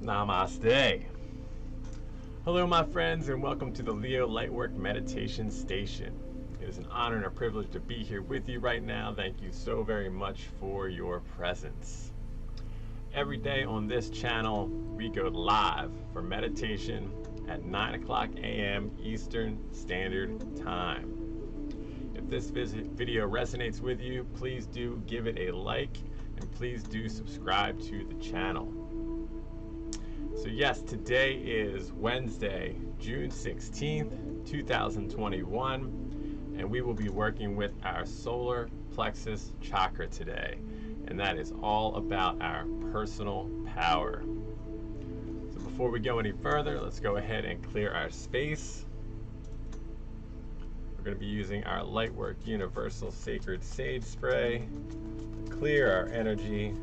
Namaste. Hello my friends, and welcome to the Leo Lightwork Meditation Station. It is an honor and a privilege to be here with you right now. Thank you so very much for your presence. Every day on this channel we go live for meditation at 9 o'clock a.m. Eastern Standard Time. If this video resonates with you, please do give it a like and please do subscribe to the channel. So yes, today is Wednesday, June 16th, 2021, and we will be working with our Solar Plexus Chakra today, and that is all about our personal power. So before we go any further, let's go ahead and clear our space. We're going to be using our Lightwork Universal Sacred Sage Spray to clear our energy.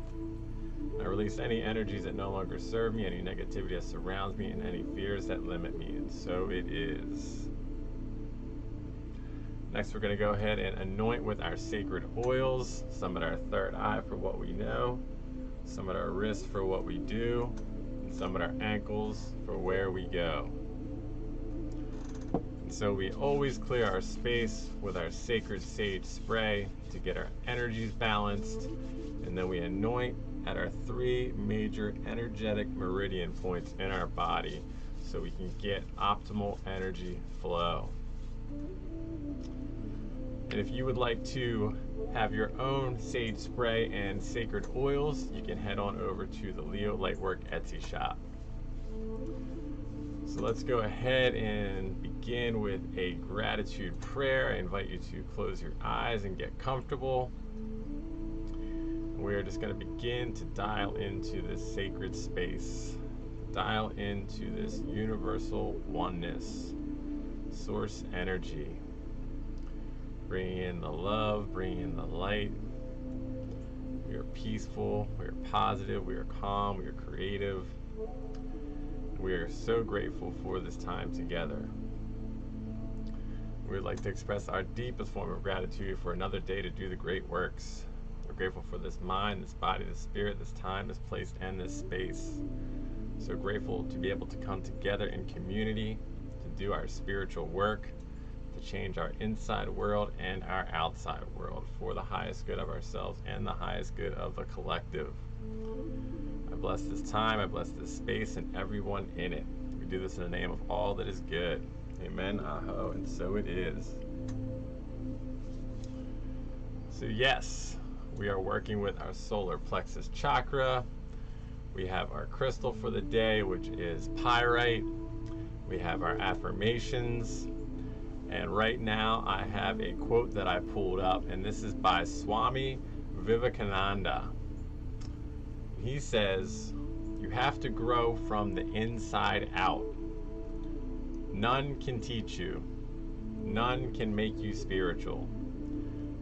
I release any energies that no longer serve me, any negativity that surrounds me, and any fears that limit me, and so it is. Next, we're going to go ahead and anoint with our sacred oils, some at our third eye for what we know, some at our wrists for what we do, and some at our ankles for where we go. And so we always clear our space with our sacred sage spray to get our energies balanced, and then we anoint at our three major energetic meridian points in our body so we can get optimal energy flow. And if you would like to have your own sage spray and sacred oils, you can head on over to the Leo Lightwork Etsy shop. So let's go ahead and begin with a gratitude prayer. I invite you to close your eyes and get comfortable. We're just going to begin to dial into this sacred space, dial into this universal oneness, source energy. Bring in the love, bring in the light. We are peaceful, we are positive, we are calm, we are creative. We are so grateful for this time together. We would like to express our deepest form of gratitude for another day to do the great works. We're grateful for this mind, this body, this spirit, this time, this place, and this space. So grateful to be able to come together in community, to do our spiritual work, to change our inside world and our outside world for the highest good of ourselves and the highest good of the collective. I bless this time, I bless this space and everyone in it. We do this in the name of all that is good. Amen, aho, and so it is. So yes, we are working with our Solar Plexus Chakra. We have our crystal for the day, which is pyrite. We have our affirmations. And right now I have a quote that I pulled up, and this is by Swami Vivekananda. He says, "You have to grow from the inside out. None can teach you. None can make you spiritual.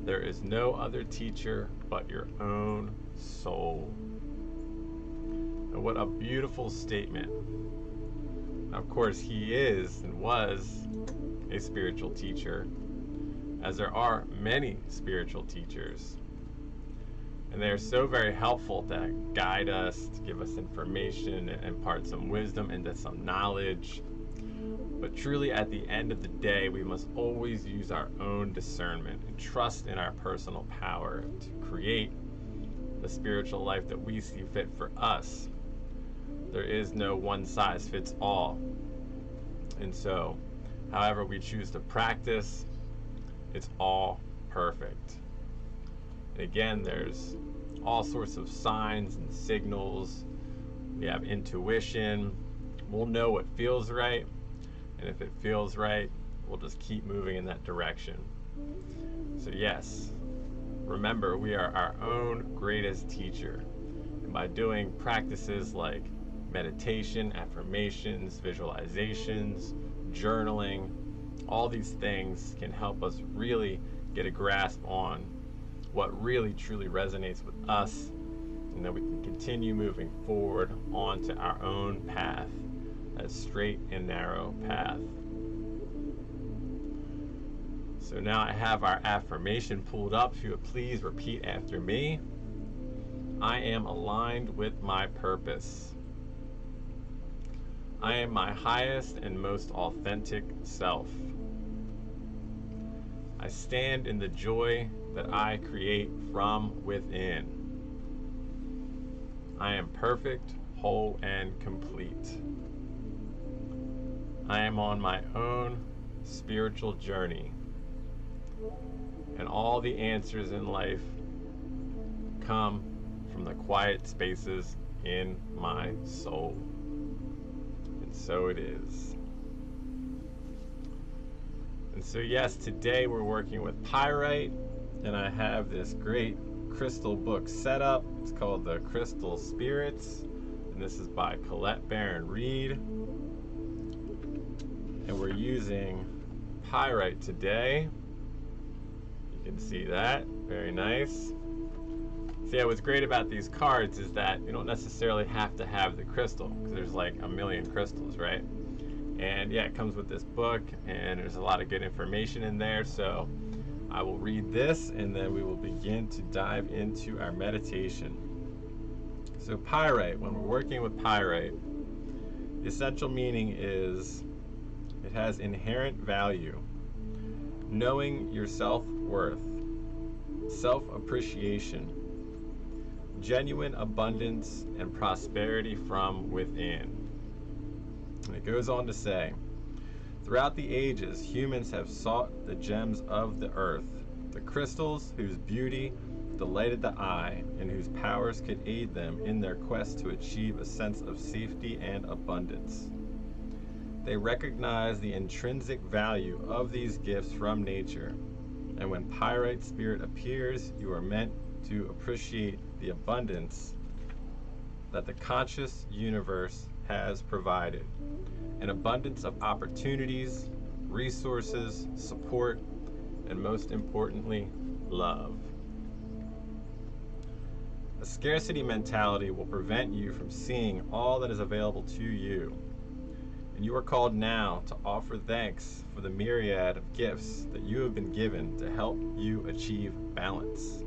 There is no other teacher but your own soul." And what a beautiful statement. Of course, he is and was a spiritual teacher, as there are many spiritual teachers. And they are so very helpful to guide us, to give us information, and impart some wisdom into some knowledge. But truly, at the end of the day, we must always use our own discernment and trust in our personal power to create the spiritual life that we see fit for us. There is no one size fits all. And so, however we choose to practice, it's all perfect. And again, there's all sorts of signs and signals. We have intuition. We'll know what feels right. And if it feels right, we'll just keep moving in that direction. So yes, remember, we are our own greatest teacher. And by doing practices like meditation, affirmations, visualizations, journaling, all these things can help us really get a grasp on what really truly resonates with us, and then we can continue moving forward onto our own path, that straight and narrow path. So now I have our affirmation pulled up. If you would please repeat after me. I am aligned with my purpose. I am my highest and most authentic self. I stand in the joy that I create from within. I am perfect, whole, and complete. I am on my own spiritual journey, and all the answers in life come from the quiet spaces in my soul. And so it is. And so yes, today we're working with pyrite, and I have this great crystal book set up. It's called The Crystal Spirits, and this is by Colette Baron Reed. And we're using pyrite today. You can see that, very nice. So yeah, what's great about these cards is that you don't necessarily have to have the crystal, because there's like a million crystals, right? And yeah, it comes with this book, and there's a lot of good information in there. So I will read this, and then we will begin to dive into our meditation. So pyrite, when we're working with pyrite, the essential meaning is it has inherent value, knowing your self-worth, self-appreciation, genuine abundance, and prosperity from within. And it goes on to say, throughout the ages, humans have sought the gems of the earth, the crystals whose beauty delighted the eye and whose powers could aid them in their quest to achieve a sense of safety and abundance. They recognize the intrinsic value of these gifts from nature, and when pyrite spirit appears, you are meant to appreciate the abundance that the conscious universe has provided, an abundance of opportunities, resources, support, and most importantly, love. A scarcity mentality will prevent you from seeing all that is available to you, and you are called now to offer thanks for the myriad of gifts that you have been given to help you achieve balance.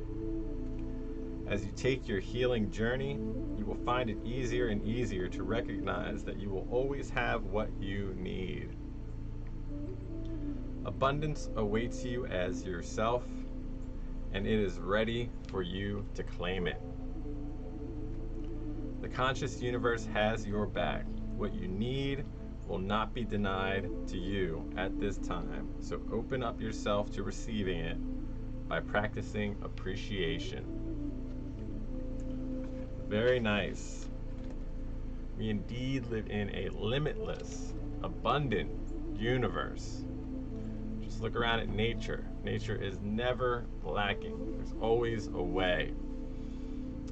As you take your healing journey, you will find it easier and easier to recognize that you will always have what you need. Abundance awaits you as yourself, and it is ready for you to claim it. The conscious universe has your back. What you need will not be denied to you at this time, so open up yourself to receiving it by practicing appreciation. Very nice. We indeed live in a limitless, abundant universe. Just look around at nature. Nature is never lacking. There's always a way.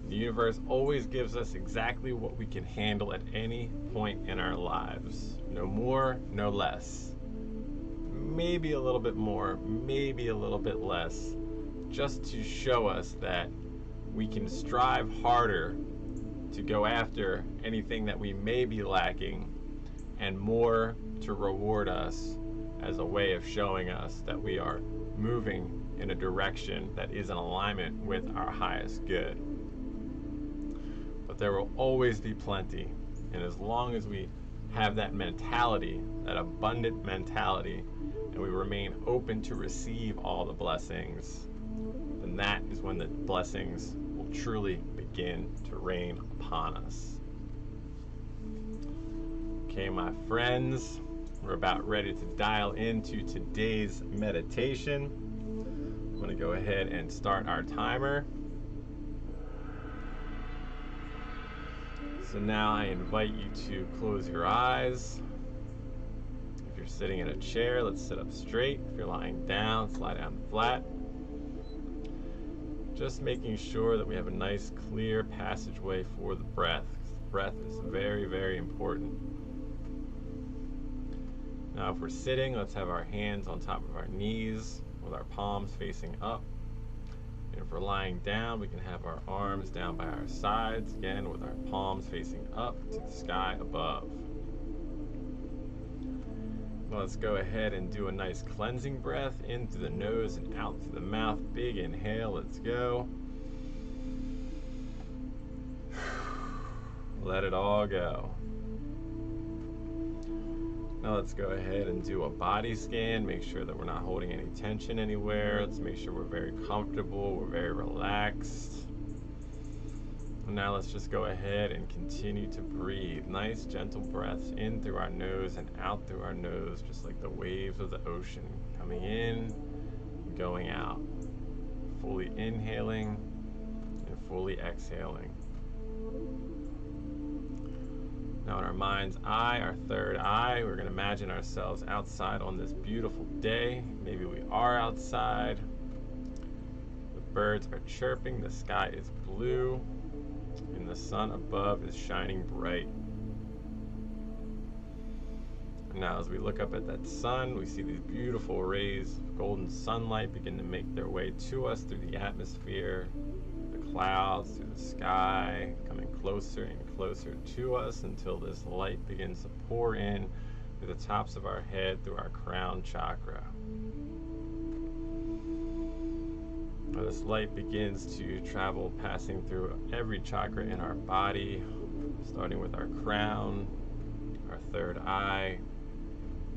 The universe always gives us exactly what we can handle at any point in our lives. No more, no less. Maybe a little bit more, maybe a little bit less, just to show us that we can strive harder to go after anything that we may be lacking, and more to reward us as a way of showing us that we are moving in a direction that is in alignment with our highest good. But there will always be plenty, and as long as we have that mentality, that abundant mentality, and we remain open to receive all the blessings, then that is when the blessings will truly begin to rain upon us. Okay, my friends, we're about ready to dial into today's meditation. I'm going to go ahead and start our timer. So now I invite you to close your eyes. If you're sitting in a chair, let's sit up straight. If you're lying down, lie down flat. Just making sure that we have a nice clear passageway for the breath. Breath is very, very important. Now if we're sitting, let's have our hands on top of our knees with our palms facing up. And if we're lying down, we can have our arms down by our sides, again with our palms facing up to the sky above. Now let's go ahead and do a nice cleansing breath in through the nose and out through the mouth. Big inhale, let's go. Let it all go. Now let's go ahead and do a body scan. Make sure that we're not holding any tension anywhere. Let's make sure we're very comfortable, we're very relaxed. And now let's just go ahead and continue to breathe. Nice gentle breaths in through our nose and out through our nose, just like the waves of the ocean. Coming in, going out. Fully inhaling and fully exhaling. Now in our mind's eye, our third eye, we're going to imagine ourselves outside on this beautiful day. Maybe we are outside. The birds are chirping, the sky is blue, and the sun above is shining bright. And now as we look up at that sun, we see these beautiful rays of golden sunlight begin to make their way to us through the atmosphere, the clouds, through the sky, coming closer and closer to us until this light begins to pour in through the tops of our head, through our crown chakra. Now this light begins to travel, passing through every chakra in our body, starting with our crown, our third eye,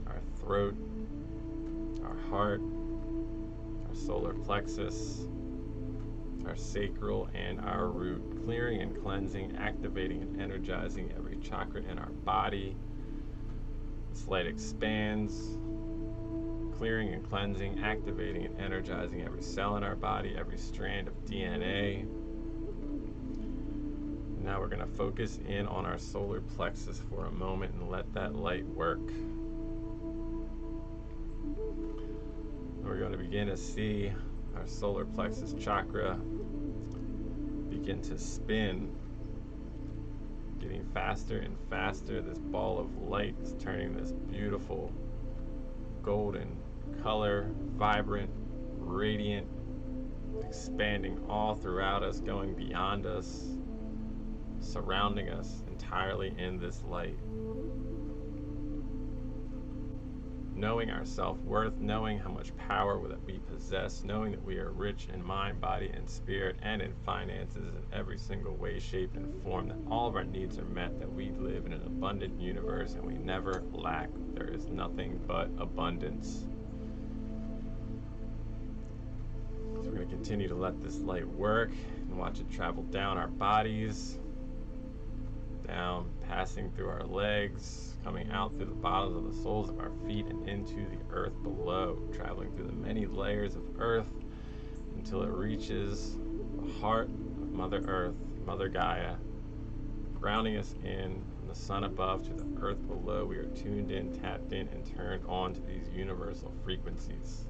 our throat, our heart, our solar plexus, our sacral, and our root, clearing and cleansing, activating and energizing every chakra in our body. This light expands, clearing and cleansing, activating and energizing every cell in our body, every strand of DNA. And now we're going to focus in on our solar plexus for a moment and let that light work. We're going to begin to see our solar plexus chakra begin to spin, getting faster and faster. This ball of light is turning this beautiful golden color, vibrant, radiant, expanding all throughout us, going beyond us, surrounding us entirely in this light. Knowing our self-worth, knowing how much power that we possess, knowing that we are rich in mind, body, and spirit, and in finances in every single way, shape, and form, that all of our needs are met, that we live in an abundant universe and we never lack. There is nothing but abundance. So we're going to continue to let this light work and watch it travel down our bodies, down, passing through our legs, coming out through the bottoms of the soles of our feet and into the earth below, traveling through the many layers of earth until it reaches the heart of Mother Earth, Mother Gaia, grounding us in the sun above to the earth below. We are tuned in, tapped in, and turned on to these universal frequencies.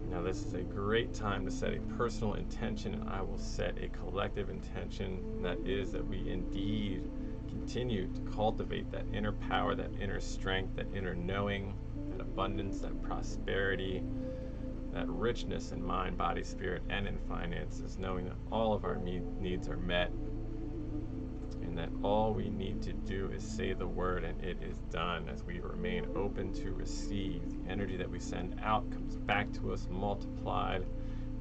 Now this is a great time to set a personal intention, and I will set a collective intention, that is that we indeed continue to cultivate that inner power, that inner strength, that inner knowing, that abundance, that prosperity, that richness in mind, body, spirit, and in finances, knowing that all of our needs are met, and that all we need to do is say the word and it is done. As we remain open to receive, the energy that we send out comes back to us multiplied,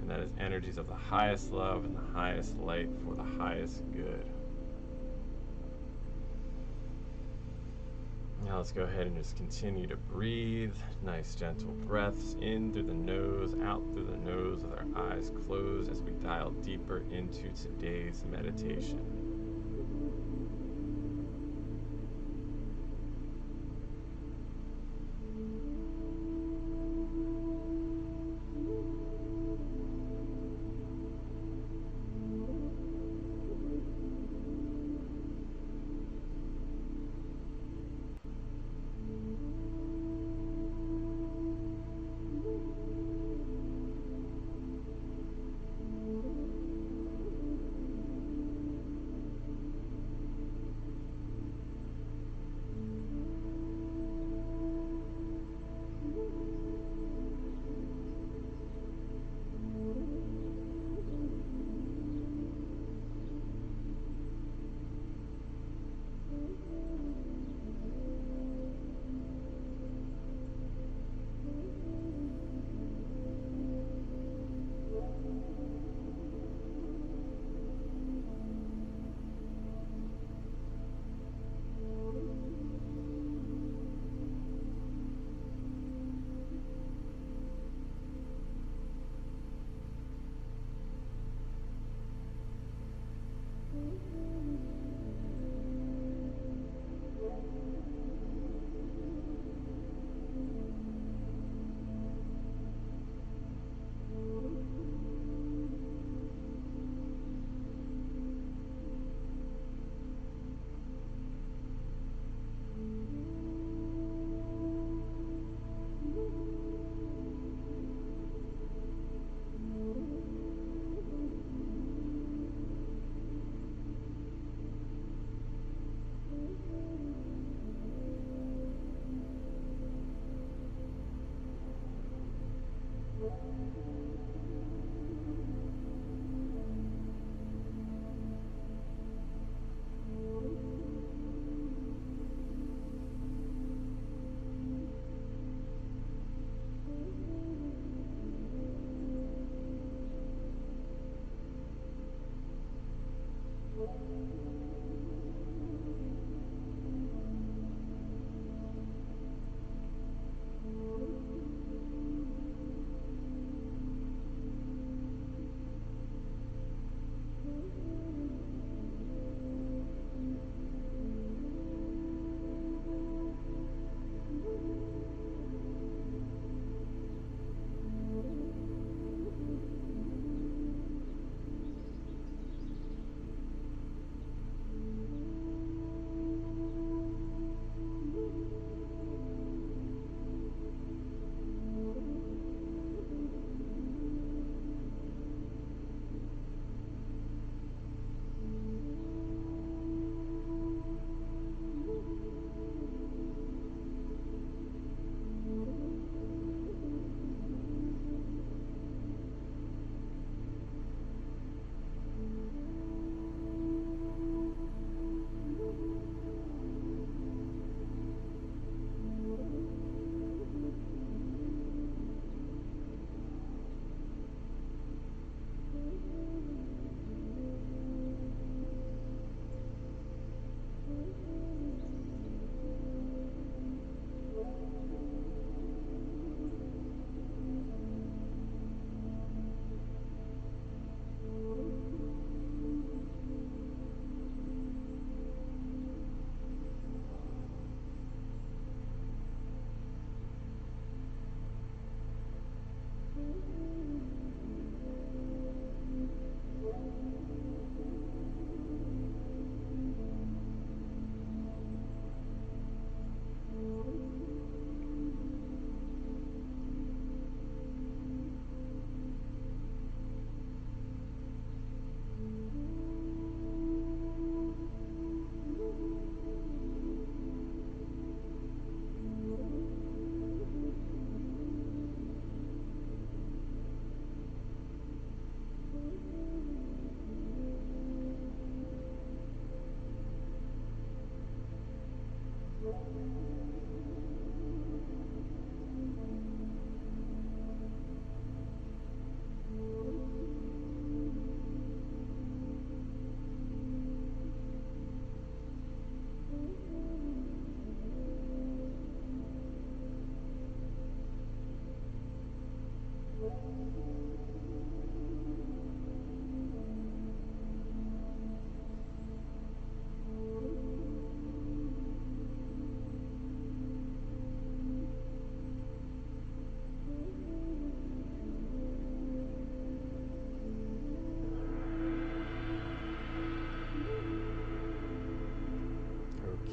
and that is energies of the highest love and the highest light for the highest good. Now let's go ahead and just continue to breathe. Nice gentle breaths in through the nose, out through the nose with our eyes closed as we dial deeper into today's meditation.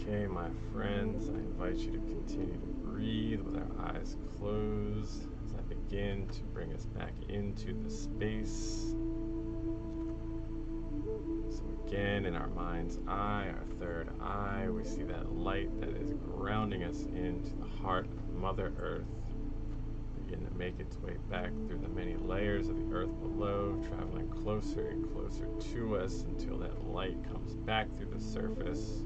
Okay, my friends, I invite you to continue to breathe with our eyes closed as I begin to bring us back into the space. So again, in our mind's eye, our third eye, we see that light that is grounding us into the heart of Mother Earth. Begin to make its way back through the many layers of the earth below, traveling closer and closer to us until that light comes back through the surface,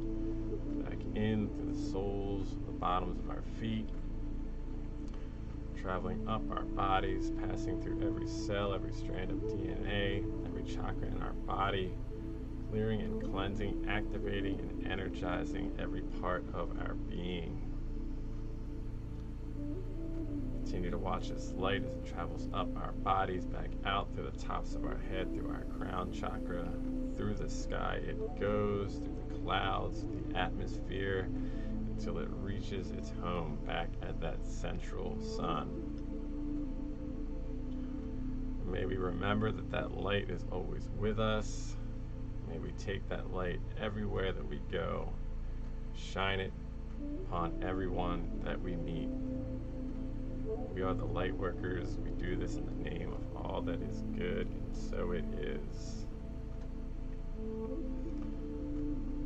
back in through the soles, the bottoms of our feet, traveling up our bodies, passing through every cell, every strand of DNA, every chakra in our body, clearing and cleansing, activating and energizing every part of our being. Continue to watch this light as it travels up our bodies, back out through the tops of our head, through our crown chakra, through the sky. It goes through the clouds, the atmosphere, until it reaches its home back at that central sun. May we remember that that light is always with us. May we take that light everywhere that we go, shine it upon everyone that we meet. We are the light workers. We do this in the name of all that is good, and so it is.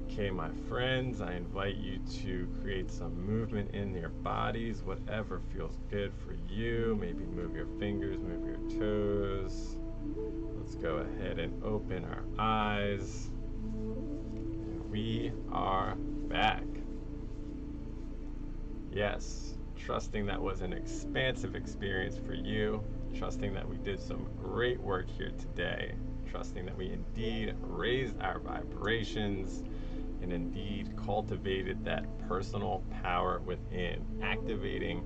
Okay, my friends, I invite you to create some movement in your bodies, whatever feels good for you. Maybe move your fingers, move your toes. Let's go ahead and open our eyes. And we are back. Yes, trusting that was an expansive experience for you, trusting that we did some great work here today, trusting that we indeed raised our vibrations and indeed cultivated that personal power within, activating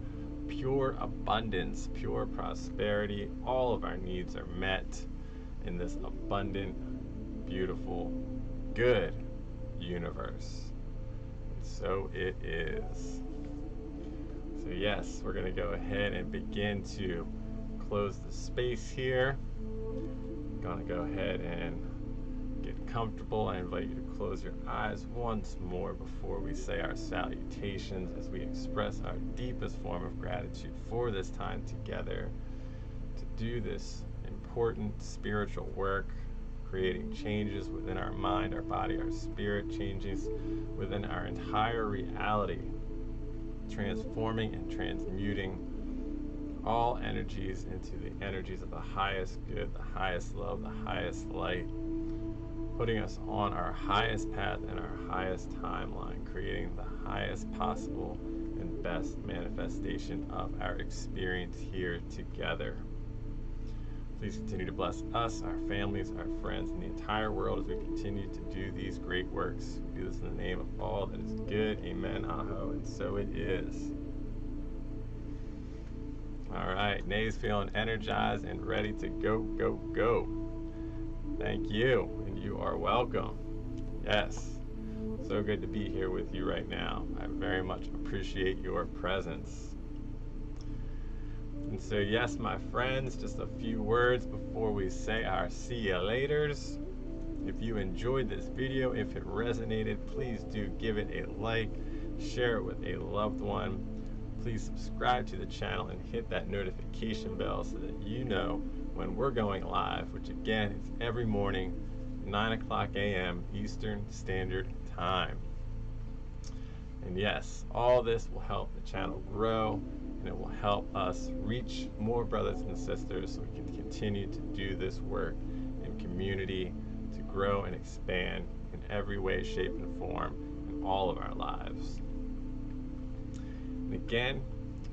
pure abundance, pure prosperity. All of our needs are met in this abundant, beautiful, good universe. And so it is. So yes, we're going to go ahead and begin to close the space here. I'm going to go ahead and get comfortable. I invite you to close your eyes once more before we say our salutations as we express our deepest form of gratitude for this time together to do this important spiritual work, creating changes within our mind, our body, our spirit, changes within our entire reality, transforming and transmuting all energies into the energies of the highest good, the highest love, the highest light, putting us on our highest path and our highest timeline, creating the highest possible and best manifestation of our experience here together. Please continue to bless us, our families, our friends, and the entire world as we continue to do these great works. We do this in the name of all that is good. Amen. Aho. And so it is. All right. Nay's feeling energized and ready to go, go, go. Thank you. And you are welcome. Yes. So good to be here with you right now. I very much appreciate your presence. And so yes, my friends, just a few words before we say our see ya laters. If you enjoyed this video, if it resonated, please do give it a like, share it with a loved one. Please subscribe to the channel and hit that notification bell so that you know when we're going live, which again is every morning, 9 o'clock a.m. Eastern Standard Time. And yes, all this will help the channel grow, and it will help us reach more brothers and sisters so we can continue to do this work in community to grow and expand in every way, shape, and form in all of our lives. And again,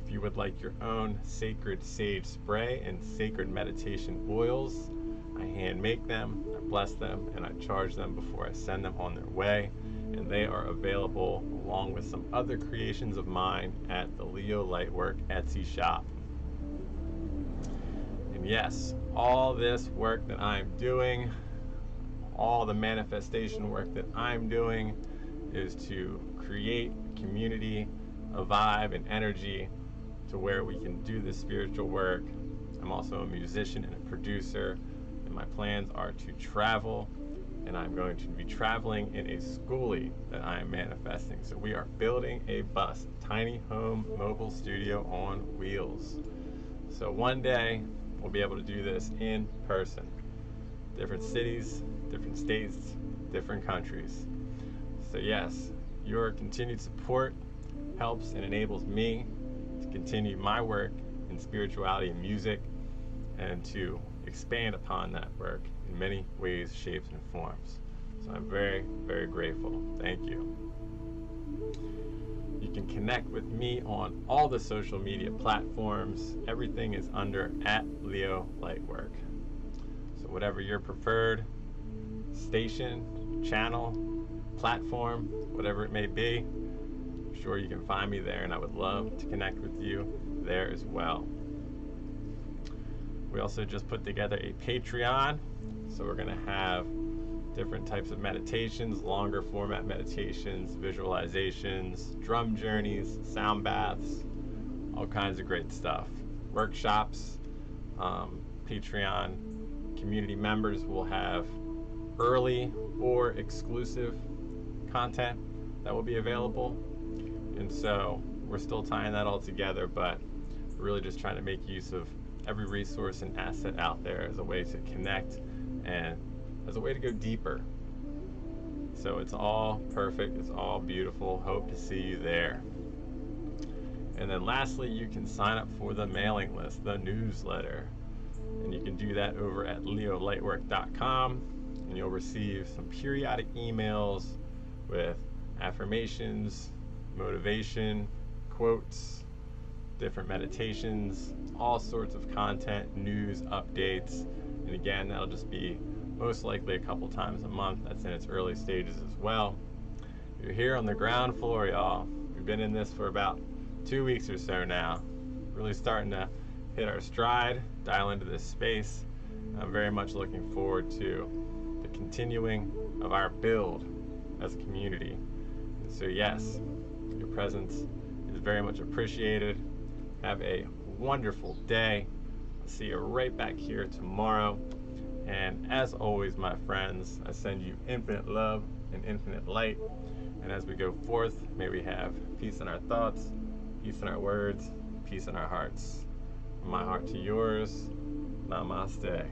if you would like your own sacred sage spray and sacred meditation oils, I hand make them, I bless them, and I charge them before I send them on their way. And they are available along with some other creations of mine at the Leo Lightwork Etsy shop. And yes, all this work that I'm doing, all the manifestation work that I'm doing is to create a community, a vibe, and energy to where we can do this spiritual work. I'm also a musician and a producer, and my plans are to travel, and I'm going to be traveling in a Skoolie that I am manifesting. So we are building a bus, tiny home mobile studio on wheels. So one day we'll be able to do this in person. Different cities, different states, different countries. So yes, your continued support helps and enables me to continue my work in spirituality and music, and to expand upon that work in many ways, shapes, and forms. So I'm very, very grateful. Thank you. You can connect with me on all the social media platforms. Everything is under @Leo Lightwork. So whatever your preferred station, channel, platform, whatever it may be, I'm sure you can find me there, and I would love to connect with you there as well. We also just put together a Patreon, so we're going to have different types of meditations, longer format meditations, visualizations, drum journeys, sound baths, all kinds of great stuff. Workshops, Patreon community members will have early or exclusive content that will be available. And so we're still tying that all together, but we're really just trying to make use of every resource and asset out there as a way to connect and as a way to go deeper. So it's all perfect, it's all beautiful. Hope to see you there. And then lastly, you can sign up for the mailing list, the newsletter. And you can do that over at leolightwork.com, and you'll receive some periodic emails with affirmations, motivation, quotes, different meditations, all sorts of content, news, updates. And again, that'll just be most likely a couple times a month. That's in its early stages as well. You're here on the ground floor, y'all. We've been in this for about 2 weeks or so now. Really starting to hit our stride, dial into this space. I'm very much looking forward to the continuing of our build as a community. And so yes, your presence is very much appreciated. Have a wonderful day. I'll see you right back here tomorrow. And as always, my friends, I send you infinite love and infinite light. And as we go forth, may we have peace in our thoughts, peace in our words, peace in our hearts. From my heart to yours, namaste.